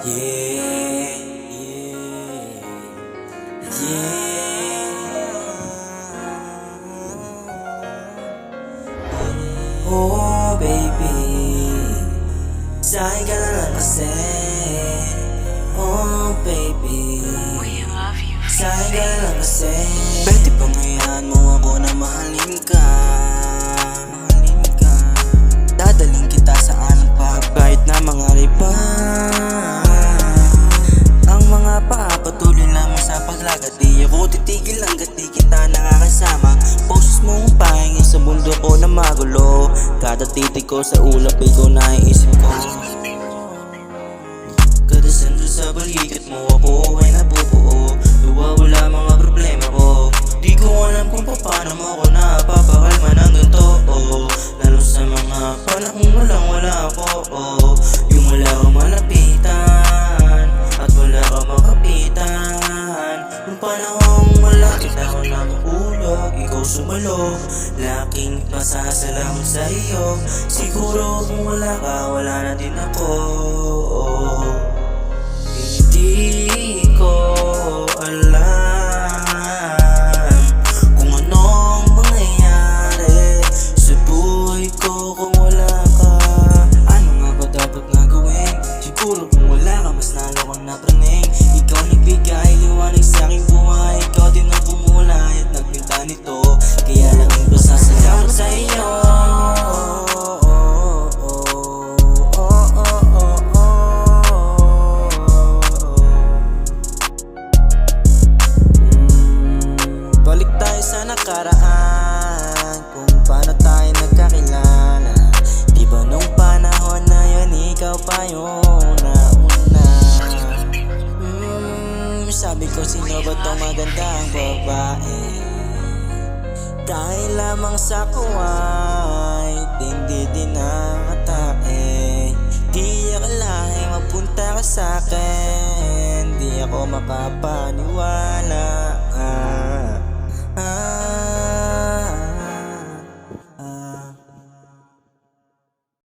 Yeah, yeah, yeah. Oh baby, sa'kin ka na lang kasi. Oh baby, sa'kin ka na lang kasi. Pwede bang hayaan mo ako na mahalin ka? Dadaling kita sa anong pa, kahit na mangarap pa. Ang mga paapatuloy lamang sa paglagat, di ako titigil hanggat di kita nakakasama. Boses mong pahingin sa mundo ko na magulo. Kada titig ko sa ulap, ikaw naiisip ko. Kada sandal sa balikat mo, ako ay nabubuo. Nawawala mga problema ko. Di ko alam kung paano mo ako napapakalma ng totoo. Lalo sa mga panahong walang-wala ako. Yung wala kang malapitan at wala kang makapitan. Yung panahong wala kita ko na mahulog, ikaw sumalo. Laking pasasalamat sa iyo. Siguro kung wala ka, wala na din ako. Hindi ko alam kung anong mangyayari sa buhay ko kung wala ka. Ano nga ba dapat na gawin? Siguro kung wala ka, mas lalo kang napraning. Ikaw nagbigay liwanag sa aking buhay. Ikaw din ang pumulay at nagpinta nito. Kaya laging pasasalamat sa iyo. Balik tayo sa nakaraan, kung paano tayo nagkakilala. Di ba nung panahon na yun, ikaw pa yung nauna. Sabi ko, sino ba tong magandang babae? Dahil lamang sa kuway, hindi din nakatae. Di akalaing mapunta ka sa'kin, di ako makapaniwala.